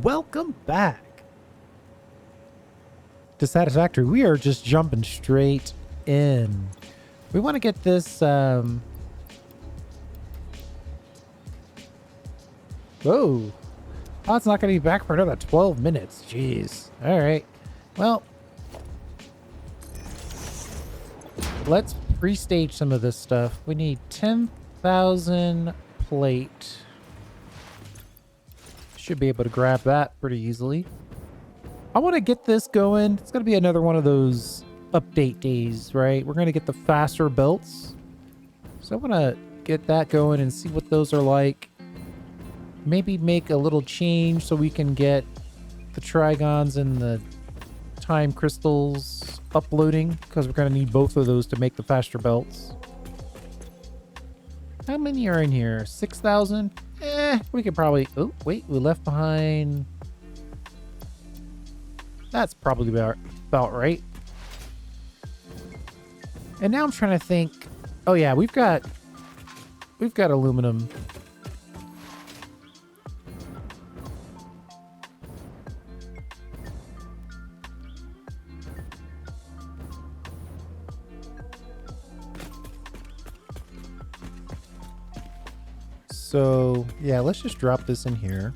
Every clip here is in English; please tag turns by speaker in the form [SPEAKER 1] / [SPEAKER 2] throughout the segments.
[SPEAKER 1] Welcome back to Satisfactory. We are just jumping straight in. We want to get this whoa. Oh, it's not going to be back for another 12 minutes. Jeez. All right. Well, let's restage some of this stuff. We need 10,000 plate. Should be able to grab that pretty easily. I want to get this going. It's going to be another one of those update days, right? We're going to get the faster belts. So I want to get that going and see what those are like. Maybe make a little change so we can get the trigons and the time crystals uploading, because we're going to need both of those to make the faster belts. How many are in here? 6,000? We could probably... Oh, wait, we left behind... That's probably about right. And now I'm trying to think... Oh yeah, we've got aluminum. So, yeah, let's just drop this in here.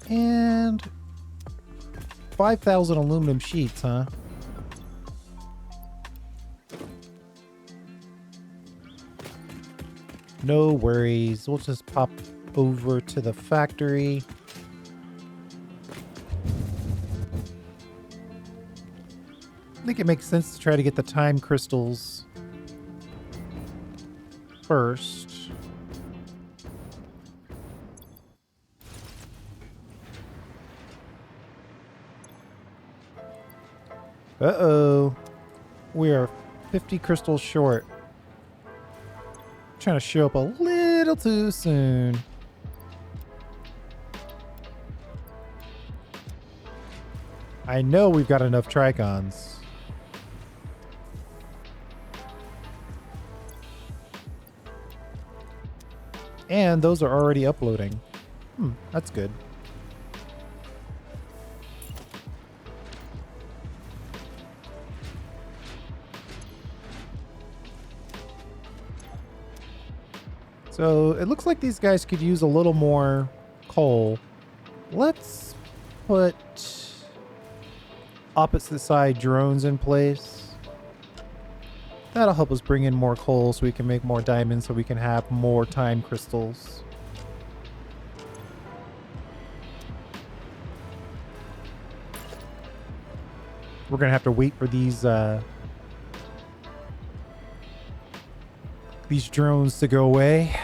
[SPEAKER 1] And 5,000 aluminum sheets, huh? No worries. We'll just pop over to the factory. I think it makes sense to try to get the time crystals first. Uh-oh. We are 50 crystals short. Trying to show up a little too soon. I know we've got enough tricons. And those are already uploading. That's good. So it looks like these guys could use a little more coal. Let's put opposite side drones in place. That'll help us bring in more coal so we can make more diamonds, so we can have more time crystals. We're gonna have to wait for these drones to go away.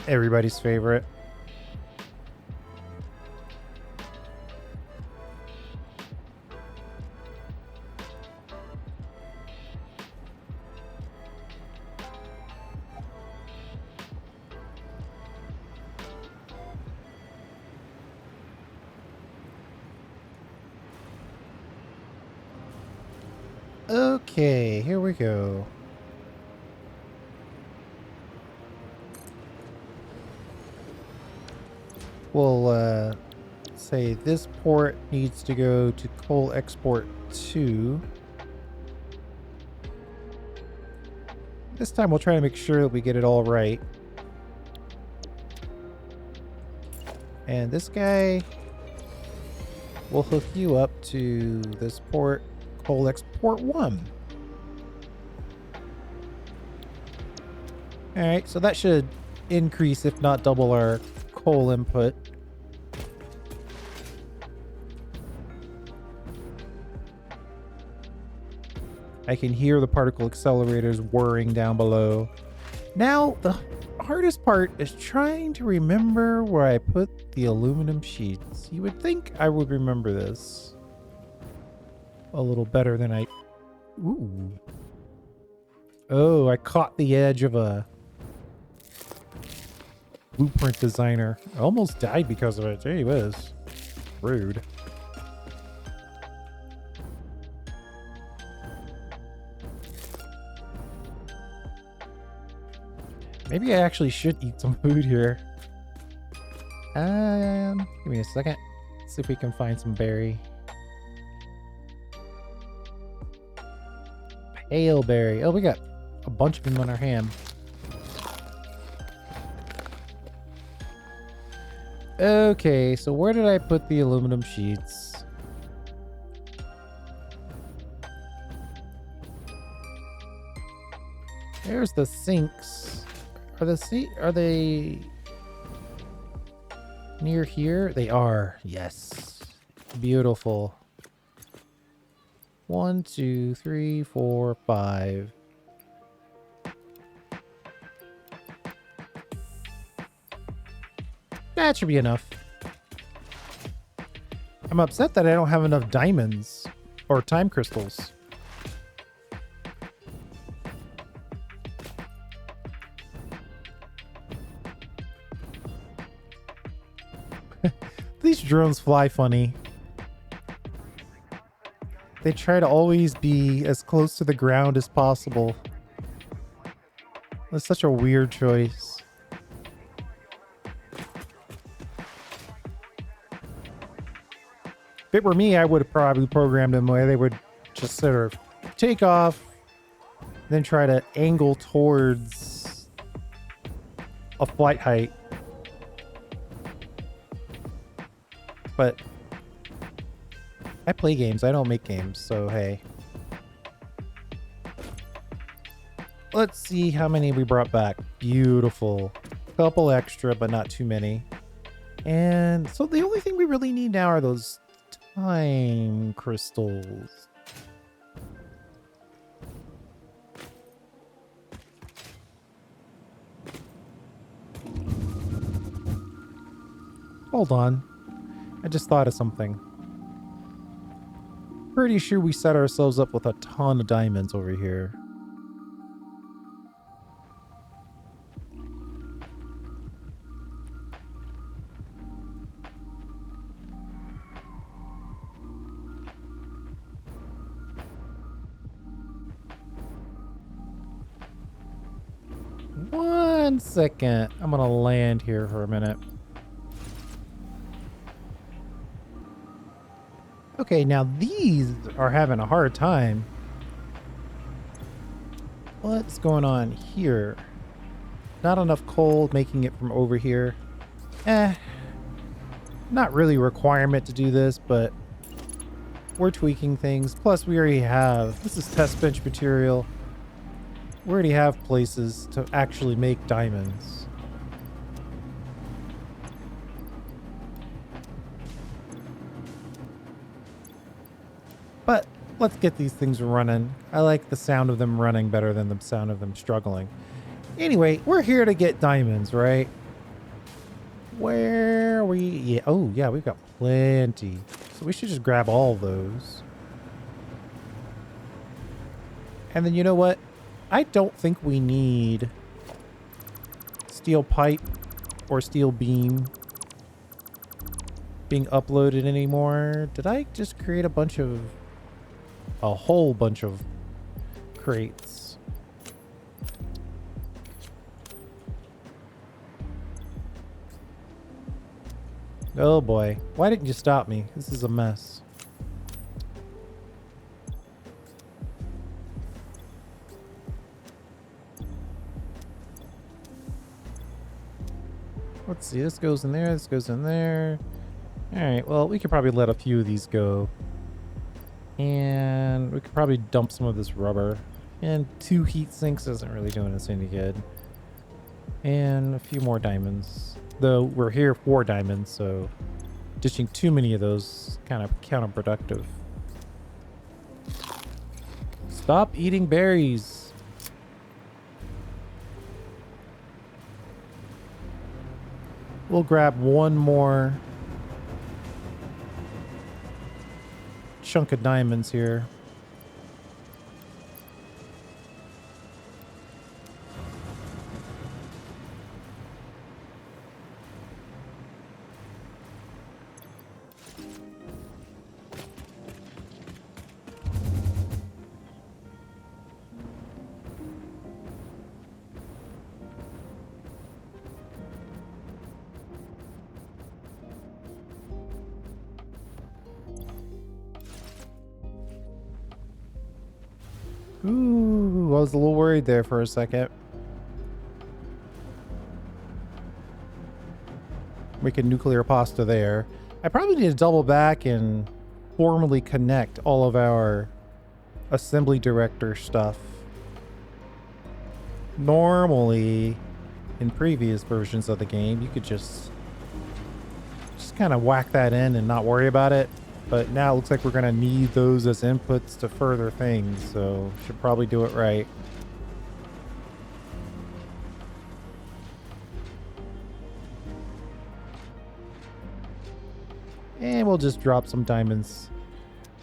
[SPEAKER 1] Everybody's favorite. Okay, here we go. We'll say this port needs to go to coal export 2. This time we'll try to make sure that we get it all right. And this guy, we'll hook you up to this port, coal export 1. Alright, so that should increase, if not double, our coal input. I can hear the particle accelerators whirring down below. Now, the hardest part is trying to remember where I put the aluminum sheets. You would think I would remember this a little better than I... Ooh. Oh, I caught the edge of a blueprint designer. I almost died because of it. Gee whiz. Rude. Maybe I actually should eat some food here. Give me a second. See if we can find some berry. Pale berry. Oh, we got a bunch of them on our hand. Okay, so where did I put the aluminum sheets? There's the sinks. Are they near here? They are. Yes. Beautiful. 1, 2, 3, 4, 5. That should be enough. I'm upset that I don't have enough diamonds or time crystals. These drones fly funny. They try to always be as close to the ground as possible. That's such a weird choice. If it were me, I would have probably programmed them where they would just sort of take off, then try to angle towards a flight height. But I play games, I don't make games, so hey. Let's see how many we brought back. Beautiful. Couple extra, but not too many. And so the only thing we really need now are those time crystals. Hold on. I just thought of something. Pretty sure we set ourselves up with a ton of diamonds over here. One second. I'm gonna land here for a minute. Okay, now these are having a hard time. What's going on here? Not enough coal making it from over here. Not really a requirement to do this, but we're tweaking things. Plus, we already have, this is test bench material. We already have places to actually make diamonds. But let's get these things running. I like the sound of them running better than the sound of them struggling. Anyway, we're here to get diamonds, right? Where are we? Yeah. Oh, yeah, we've got plenty. So we should just grab all those. And then you know what? I don't think we need steel pipe or steel beam being uploaded anymore. Did I just create a whole bunch of crates? Oh boy. Why didn't you stop me? This is a mess. Let's see, this goes in there, this goes in there. Alright, well, we could probably let a few of these go. And we could probably dump some of this rubber. And 2 heat sinks isn't really doing us any good. And a few more diamonds. Though we're here for diamonds, so ditching too many of those kind of counterproductive. Stop eating berries. We'll grab one more chunk of diamonds here. Ooh, I was a little worried there for a second. We can nuclear pasta there. I probably need to double back and formally connect all of our assembly director stuff. Normally, in previous versions of the game, you could just kind of whack that in and not worry about it. But now it looks like we're going to need those as inputs to further things, so should probably do it right. And we'll just drop some diamonds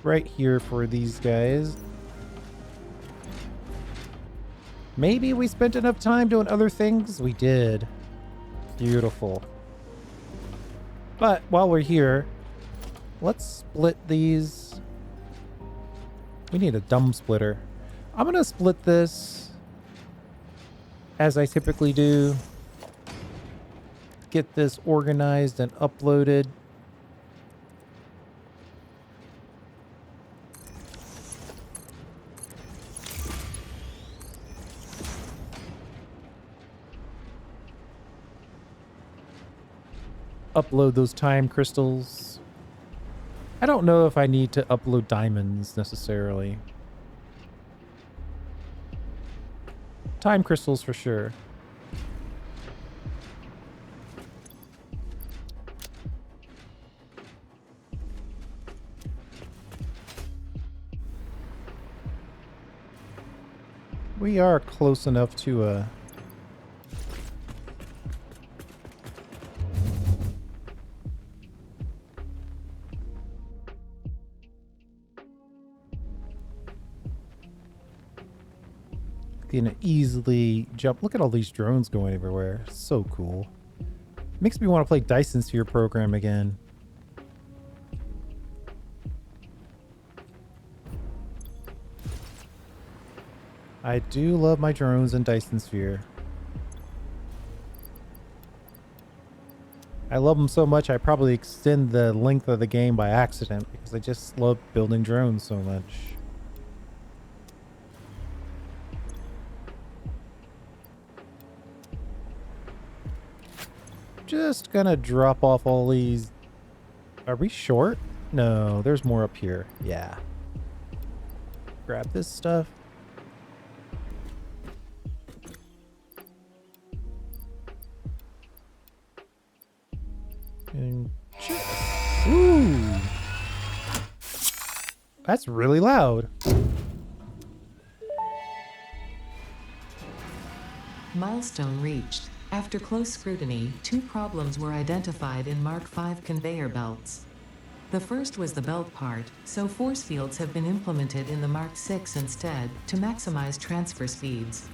[SPEAKER 1] right here for these guys. Maybe we spent enough time doing other things. We did. Beautiful. But while we're here, let's split these. We need a dumb splitter. I'm going to split this as I typically do. Get this organized and uploaded. Upload those time crystals. I don't know if I need to upload diamonds necessarily. Time crystals for sure. We are close enough to can easily jump. Look at all these drones going everywhere. So cool. Makes me want to play Dyson Sphere program again. I do love my drones in Dyson Sphere. I love them so much I probably extend the length of the game by accident because I just love building drones so much. Just gonna drop off all these. Are we short? No, there's more up here. Yeah. Grab this stuff. And ooh. That's really loud.
[SPEAKER 2] Milestone reached. After close scrutiny, 2 problems were identified in Mark V conveyor belts. The first was the belt part, so force fields have been implemented in the Mark VI instead, to maximize transfer speeds.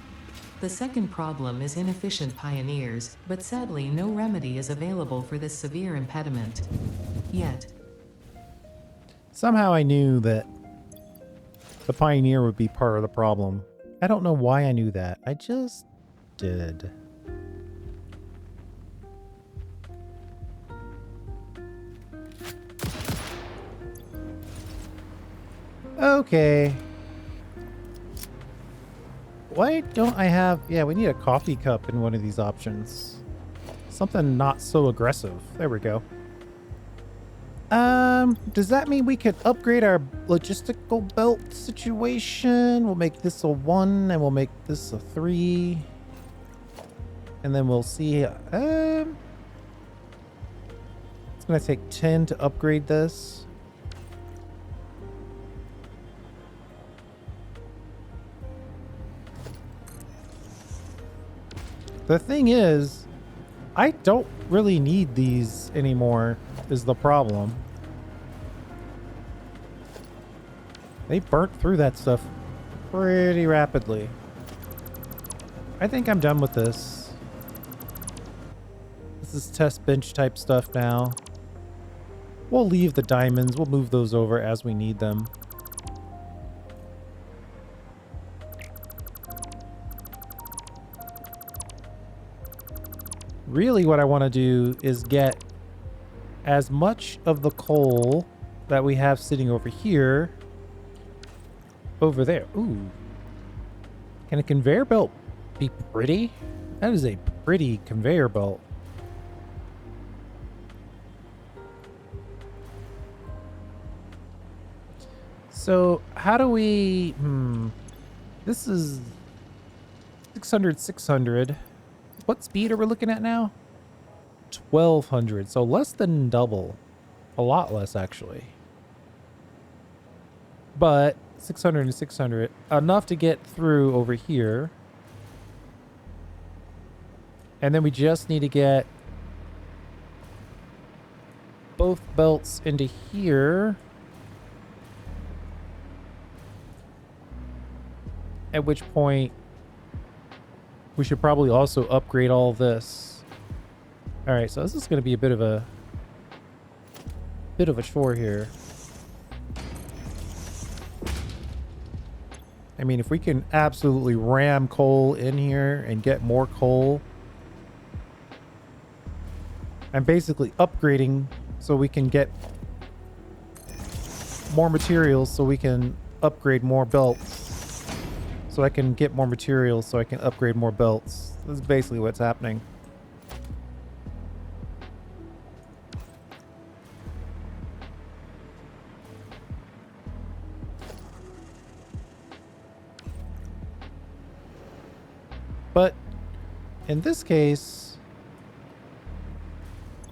[SPEAKER 2] The second problem is inefficient pioneers, but sadly no remedy is available for this severe impediment. Yet.
[SPEAKER 1] Somehow I knew that the pioneer would be part of the problem. I don't know why I knew that. I just did. Okay. Why don't I have... Yeah, we need a coffee cup in one of these options. Something not so aggressive. There we go. Does that mean we could upgrade our logistical belt situation? We'll make this a 1 and we'll make this a 3. And then we'll see... it's going to take 10 to upgrade this. The thing is, I don't really need these anymore, is the problem. They burnt through that stuff pretty rapidly. I think I'm done with this. This is test bench type stuff now. We'll leave the diamonds. We'll move those over as we need them. Really what I want to do is get as much of the coal that we have sitting over here over there. Ooh. Can a conveyor belt be pretty? That is a pretty conveyor belt. So how do we... This is 600, 600. What speed are we looking at now? 1200. So less than double. A lot less, actually. But 600 and 600. Enough to get through over here. And then we just need to get both belts into here. At which point we should probably also upgrade all of this. All right, so this is going to be a bit of a chore here. I mean, if we can absolutely ram coal in here and get more coal, I'm basically upgrading so we can get more materials so we can upgrade more belts. So I can get more materials so I can upgrade more belts. This is basically what's happening. But in this case,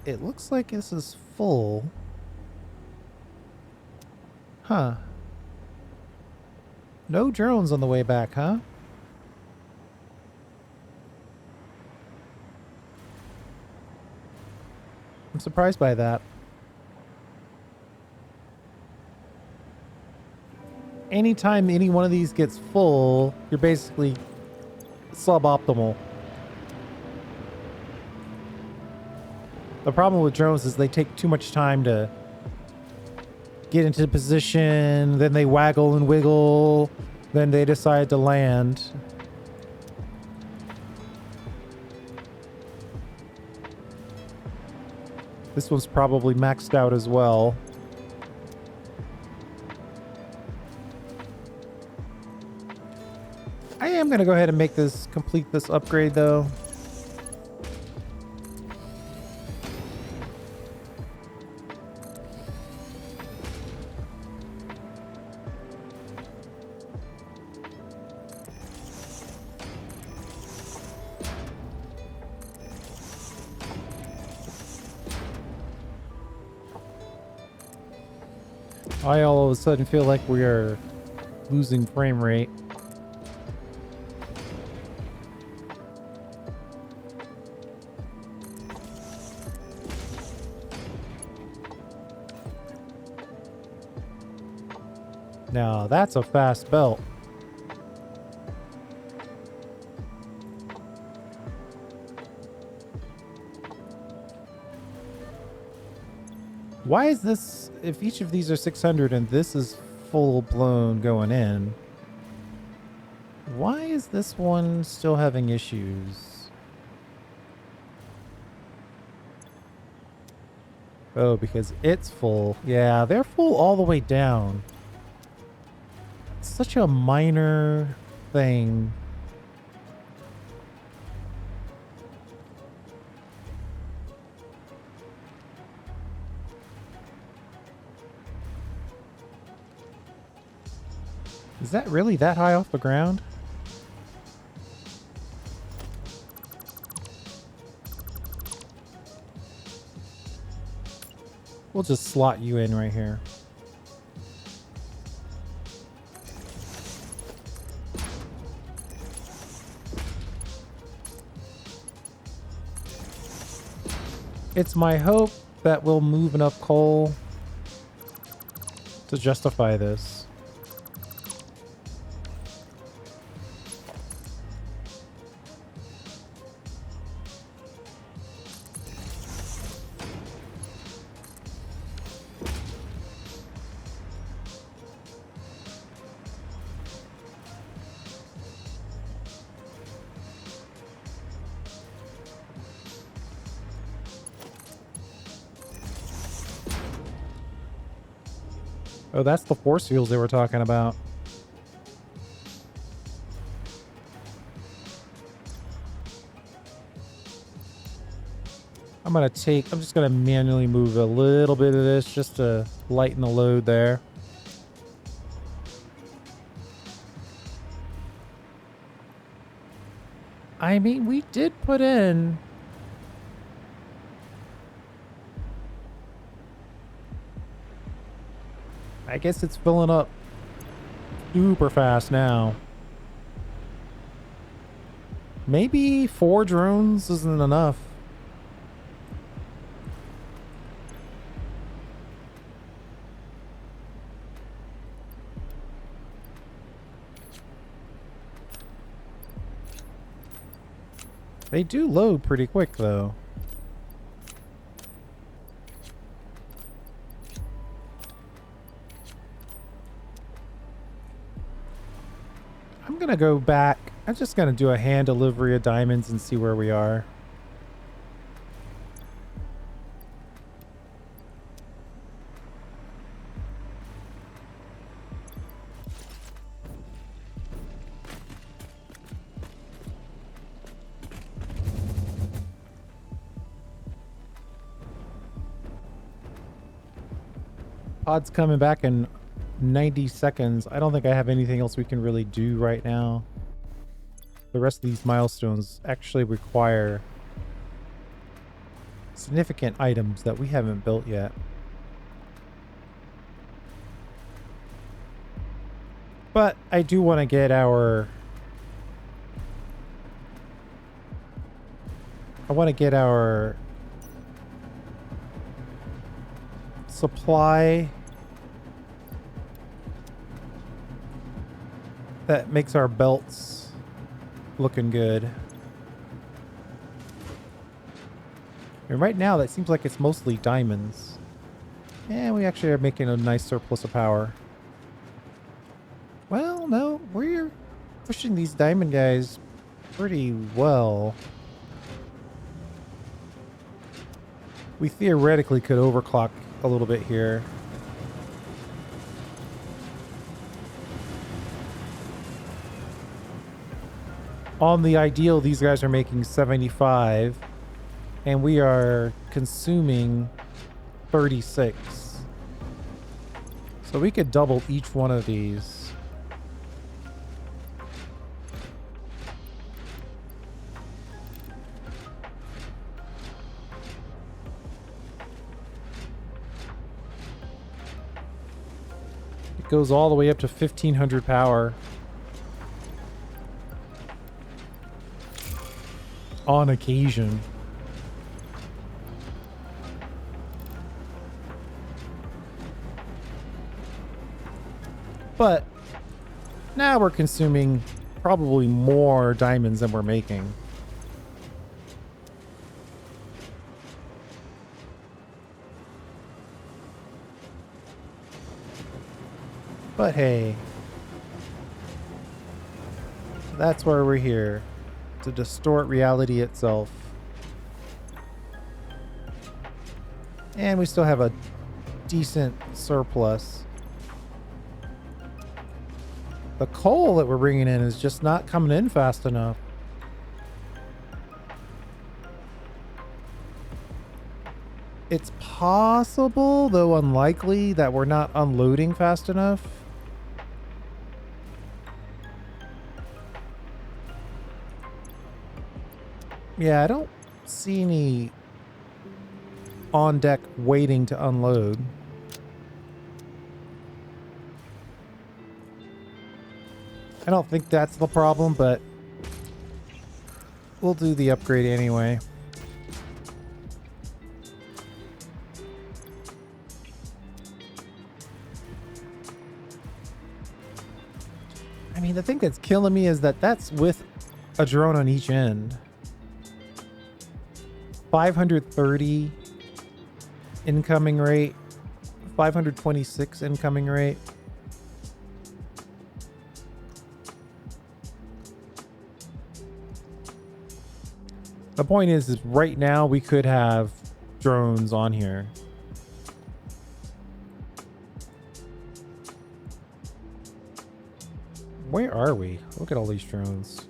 [SPEAKER 1] it looks like this is full. Huh. No drones on the way back, huh? I'm surprised by that. Anytime any one of these gets full, you're basically suboptimal. The problem with drones is they take too much time to get into position, then they waggle and wiggle, then they decide to land. This one's probably maxed out as well. I am going to go ahead and complete this upgrade though. I all of a sudden feel like we are losing frame rate. Now that's a fast belt. Why is this, if each of these are 600 and this is full blown going in, why is this one still having issues? Oh, because it's full. Yeah, they're full all the way down. It's such a minor thing. Is that really that high off the ground? We'll just slot you in right here. It's my hope that we'll move enough coal to justify this. Oh, that's the force fields they were talking about. I'm just gonna manually move a little bit of this just to lighten the load there. I mean, we did put in... I guess it's filling up super fast now. Maybe 4 drones isn't enough. They do load pretty quick, though. I'm gonna go back. I'm just gonna do a hand delivery of diamonds and see where we are. Pod's coming back in 90 seconds. I don't think I have anything else we can really do right now. The rest of these milestones actually require significant items that we haven't built yet. But I do want to get our... I want to get our supply that makes our belts looking good. And right now that seems like it's mostly diamonds. And we actually are making a nice surplus of power. Well, no, we're pushing these diamond guys pretty well. We theoretically could overclock a little bit here. On the ideal, these guys are making 75, and we are consuming 36. So we could double each one of these. It goes all the way up to 1500 power. On occasion. But now we're consuming probably more diamonds than we're making. But hey, that's why we're here. To distort reality itself. And we still have a decent surplus. The coal that we're bringing in is just not coming in fast enough. It's possible, though unlikely, that we're not unloading fast enough. Yeah, I don't see any on deck waiting to unload. I don't think that's the problem, but we'll do the upgrade anyway. I mean, the thing that's killing me is that that's with a drone on each end. 530 incoming rate, 526 incoming rate. The point is right now we could have drones on here. Where are we? Look at all these drones.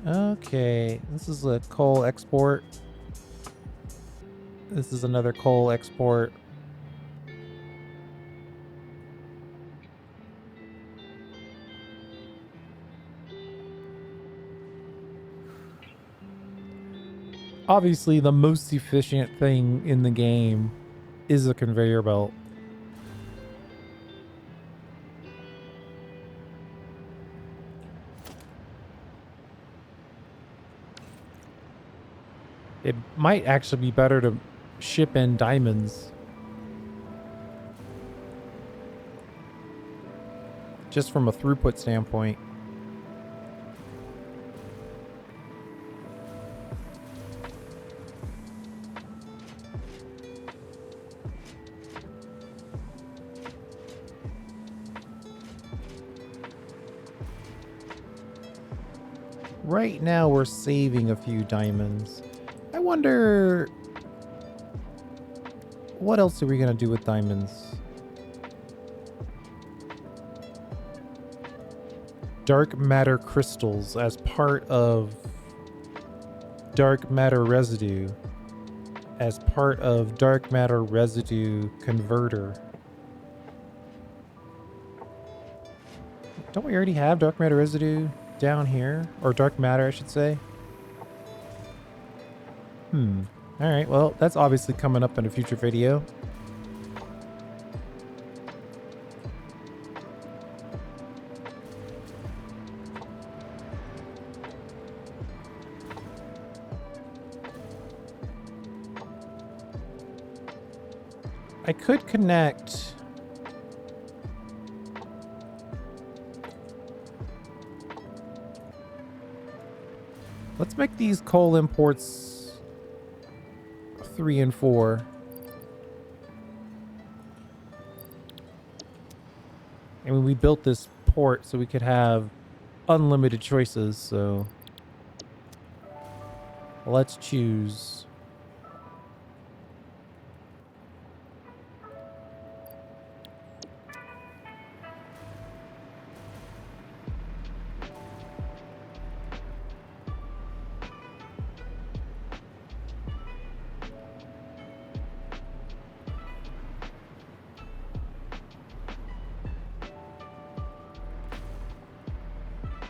[SPEAKER 1] Okay, this is a coal export. This is another coal export. Obviously, the most efficient thing in the game is a conveyor belt. It might actually be better to ship in diamonds. Just from a throughput standpoint. Right now we're saving a few diamonds. I wonder what else are we gonna do with diamonds? Dark matter crystals as part of dark matter residue. As part of dark matter residue converter. Don't we already have dark matter residue down here? Or dark matter, I should say. Alright, well, that's obviously coming up in a future video. I could connect... Let's make these coal imports 3 and 4. I mean, we built this port so we could have unlimited choices, so let's choose.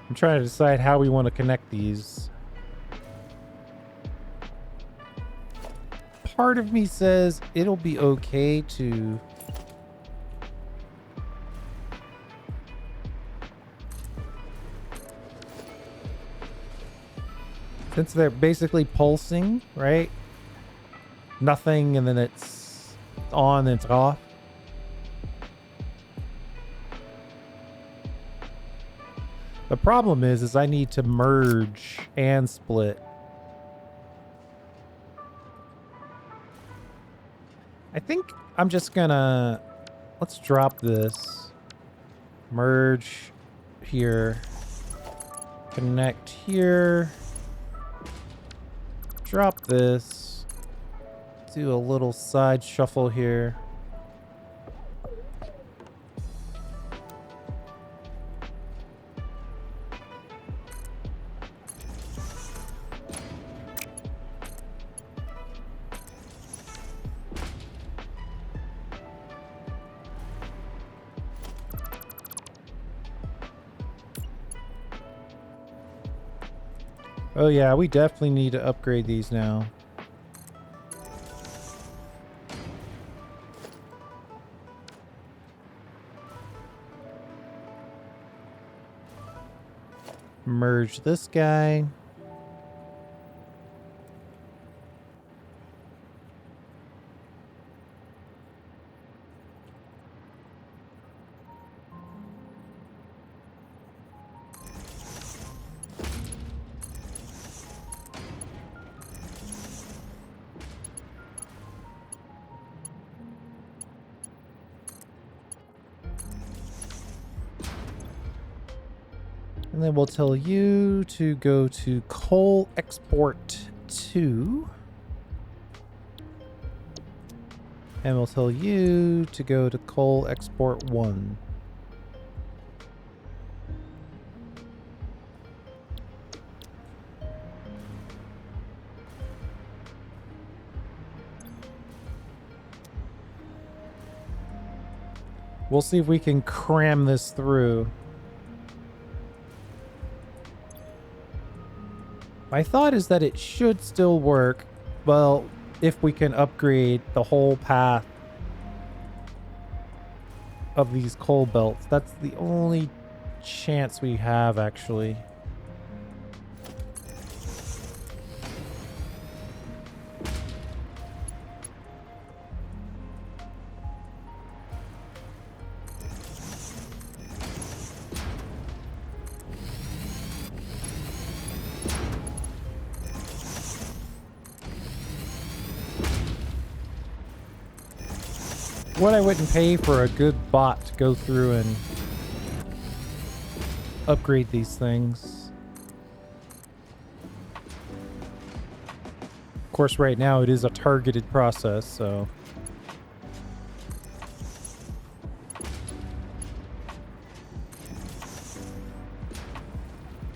[SPEAKER 1] I'm trying to decide how we want to connect these. Part of me says it'll be okay to... Since they're basically pulsing, right? Nothing, and then it's on and it's off. The problem is I need to merge and split. I think I'm just gonna... Let's drop this. Merge here. Connect here. Drop this. Do a little side shuffle here. Oh yeah, we definitely need to upgrade these now. Merge this guy. And then we'll tell you to go to coal export 2. And we'll tell you to go to coal export 1. We'll see if we can cram this through. My thought is that it should still work, well, if we can upgrade the whole path of these coal belts. That's the only chance we have, actually. What I wouldn't pay for a good bot to go through and upgrade these things. Of course, right now it is a targeted process, so.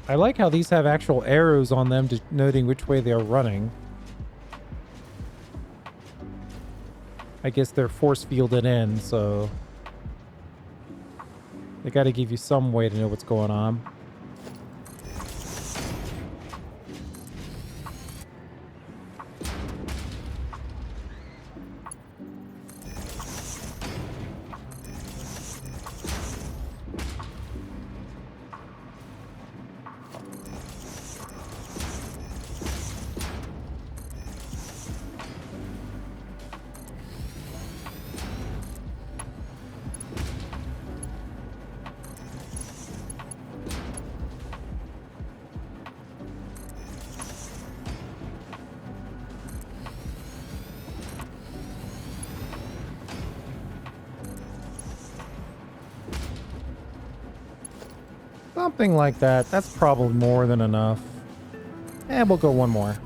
[SPEAKER 1] I like how these have actual arrows on them denoting which way they are running. I guess they're force fielded in, so they got to give you some way to know what's going on. Something like that. That's probably more than enough. And we'll go one more.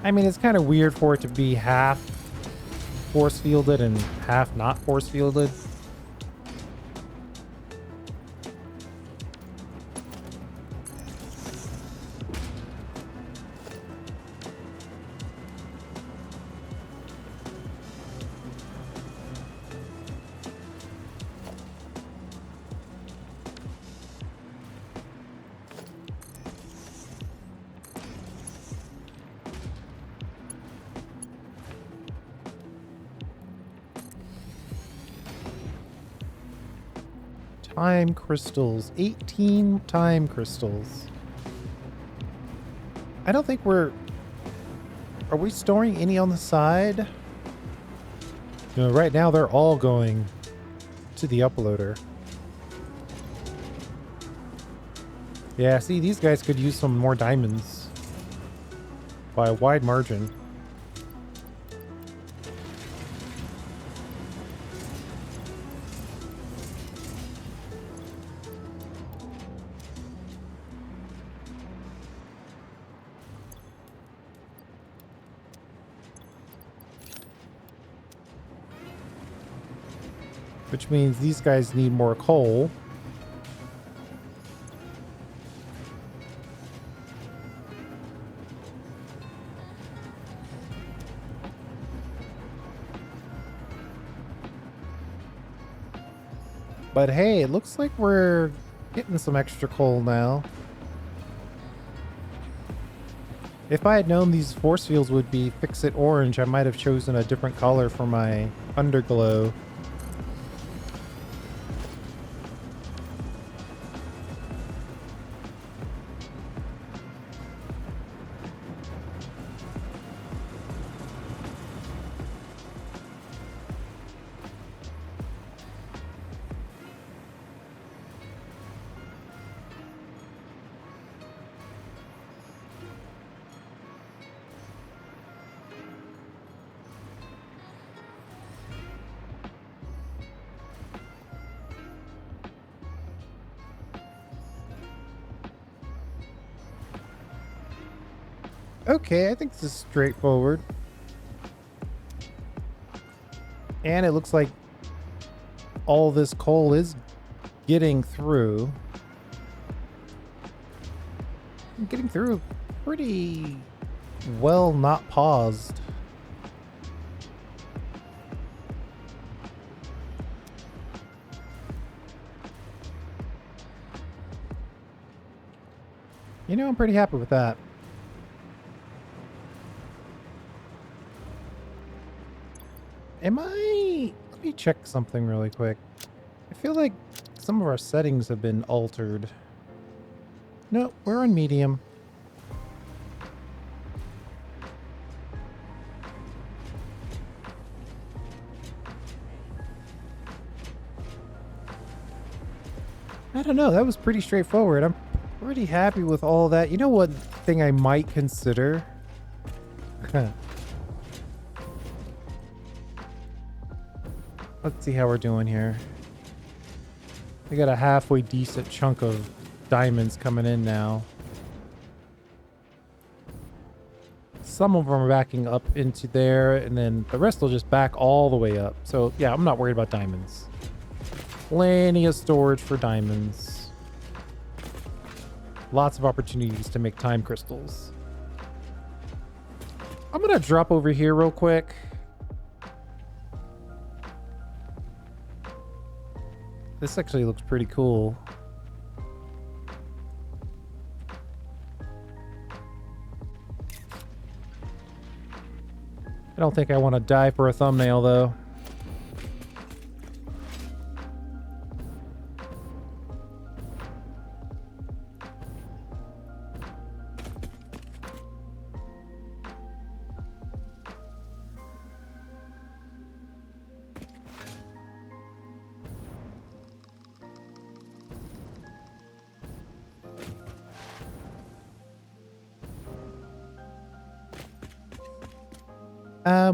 [SPEAKER 1] I mean, it's kind of weird for it to be half force fielded and half not force fielded. Time crystals. 18 time crystals. I don't think we're... Are we storing any on the side? No, right now they're all going to the uploader. Yeah, see, these guys could use some more diamonds. By a wide margin. Which means these guys need more coal. But hey, it looks like we're getting some extra coal now. If I had known these force fields would be fix-it orange, I might have chosen a different color for my underglow. Okay, I think this is straightforward. And it looks like all this coal is getting through. Getting through pretty well not paused. You know, I'm pretty happy with that. Am I... Let me check something really quick. I feel like some of our settings have been altered. No, we're on medium. I don't know. That was pretty straightforward. I'm pretty happy with all that. You know what thing I might consider? Let's see how we're doing here. We got a halfway decent chunk of diamonds coming in now. Some of them are backing up into there, and then the rest will just back all the way up. So yeah, I'm not worried about diamonds. Plenty of storage for diamonds. Lots of opportunities to make time crystals. I'm gonna drop over here real quick. This actually looks pretty cool. I don't think I want to die for a thumbnail though.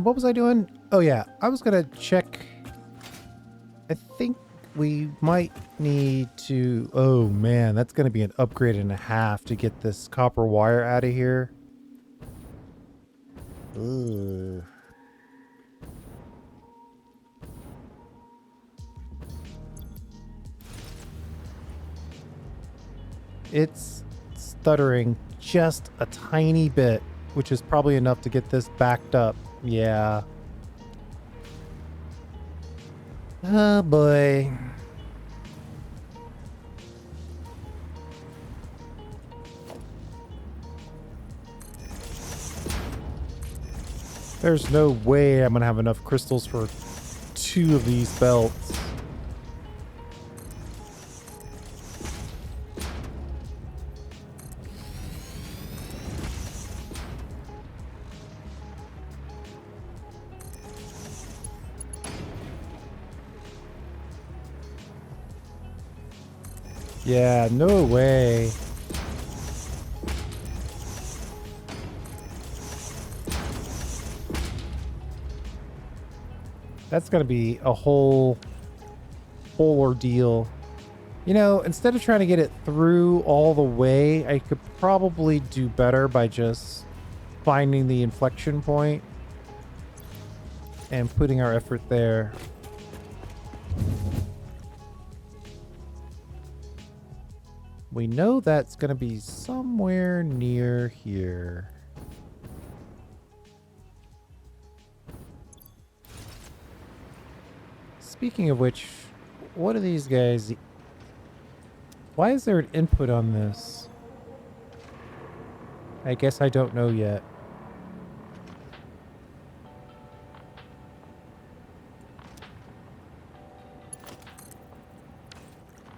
[SPEAKER 1] What was I doing? Oh yeah, I was gonna check. I think we might need to... Oh man, that's gonna be an upgrade and a half to get this copper wire out of here. Ugh. It's stuttering just a tiny bit, which is probably enough to get this backed up. Yeah. Oh boy. There's no way I'm gonna have enough crystals for 2 of these belts. Yeah, no way. That's gonna be a whole ordeal. You know, instead of trying to get it through all the way, I could probably do better by just finding the inflection point and putting our effort there. We know that's going to be somewhere near here. Speaking of which, what are these guys? Why is there an input on this? I guess I don't know yet.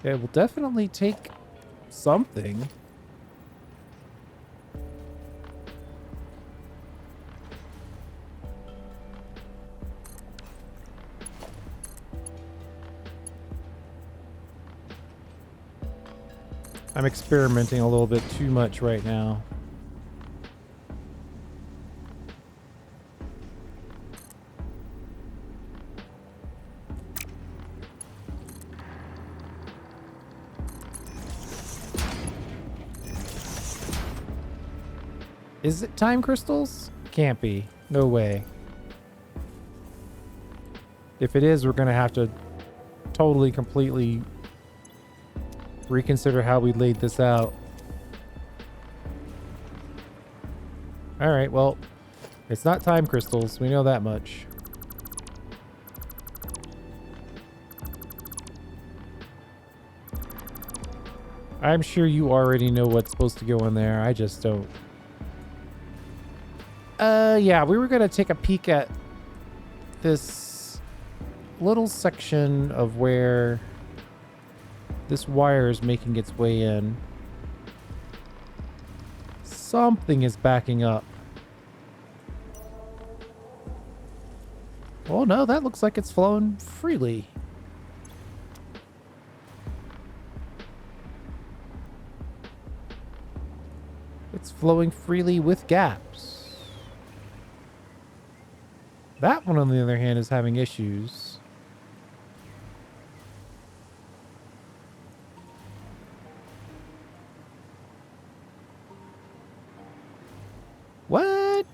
[SPEAKER 1] It will definitely take something. I'm experimenting a little bit too much right now. Is it time crystals? Can't be. No way. If it is, we're going to have to totally, completely reconsider how we laid this out. All right, well, it's not time crystals. We know that much. I'm sure you already know what's supposed to go in there. I just don't. Yeah, we were going to take a peek at this little section of where this wire is making its way in. Something is backing up. Oh no, that looks like it's flowing freely. It's flowing freely with gaps. That one, on the other hand, is having issues. What?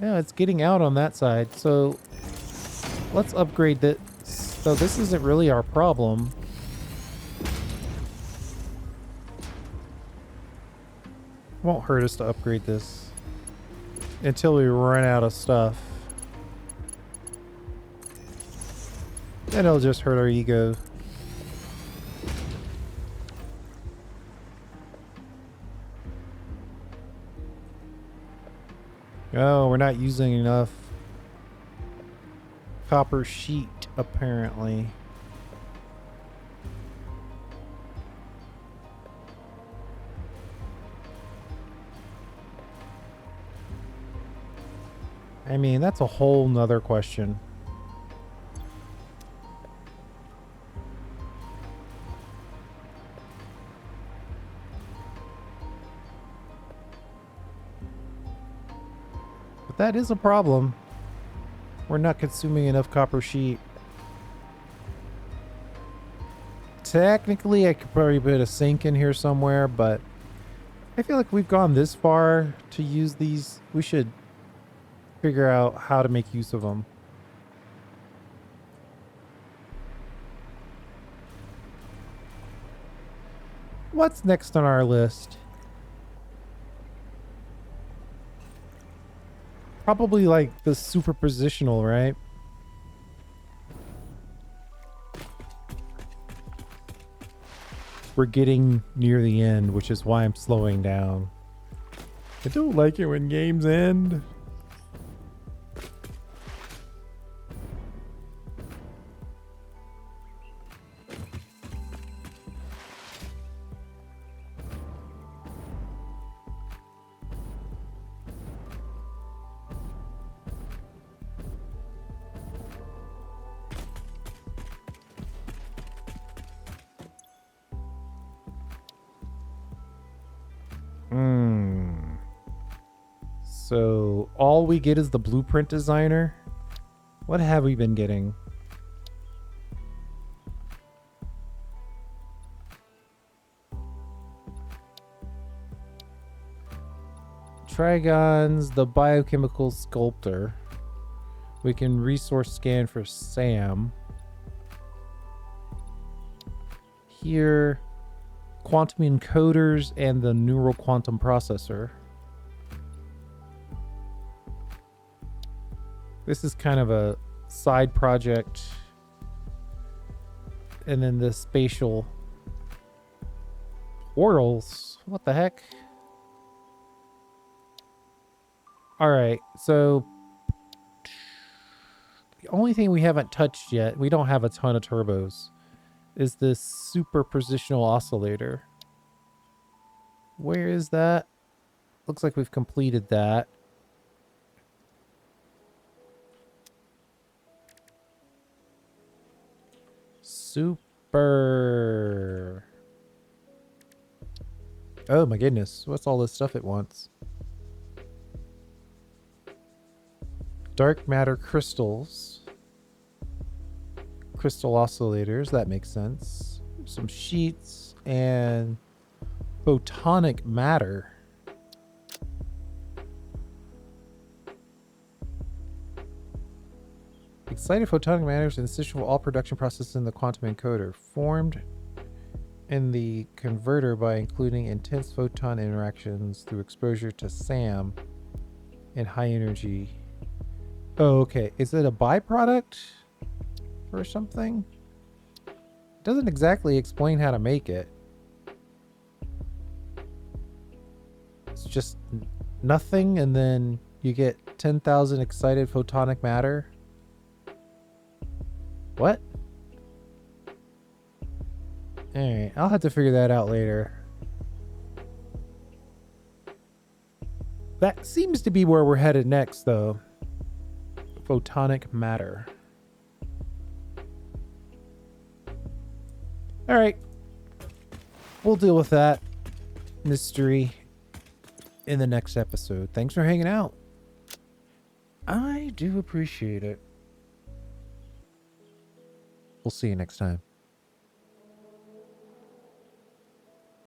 [SPEAKER 1] Yeah, it's getting out on that side. So let's upgrade this. So this isn't really our problem. Won't hurt us to upgrade this until we run out of stuff. Then it'll just hurt our ego. Oh, we're not using enough copper sheet, apparently. I mean, that's a whole nother question. But that is a problem. We're not consuming enough copper sheet. Technically, I could probably put a sink in here somewhere, but I feel like we've gone this far to use these. We should figure out how to make use of them. What's next on our list? Probably like the superpositional, right? We're getting near the end, which is why I'm slowing down. I don't like it when games end. So all we get is the blueprint designer. What have we been getting? Trigons, the biochemical sculptor. We can resource scan for Sam. Here, quantum encoders and the neural quantum processor. This is kind of a side project. And then the spatial portals. What the heck? All right, so the only thing we haven't touched yet, we don't have a ton of turbos, is this superpositional oscillator. Where is that? Looks like we've completed that. Super. Oh my goodness, what's all this stuff at once? Dark matter crystals. Crystal oscillators, that makes sense. Some sheets and photonic matter. Excited photonic matter is an essential for all production processes in the quantum encoder. Formed in the converter by including intense photon interactions through exposure to SAM and high energy. Oh, okay. Is it a byproduct or something? It doesn't exactly explain how to make it. It's just nothing, and then you get 10,000 excited photonic matter. What? Alright, I'll have to figure that out later. That seems to be where we're headed next, though. Photonic matter. Alright. We'll deal with that mystery in the next episode. Thanks for hanging out. I do appreciate it. We'll see you next time.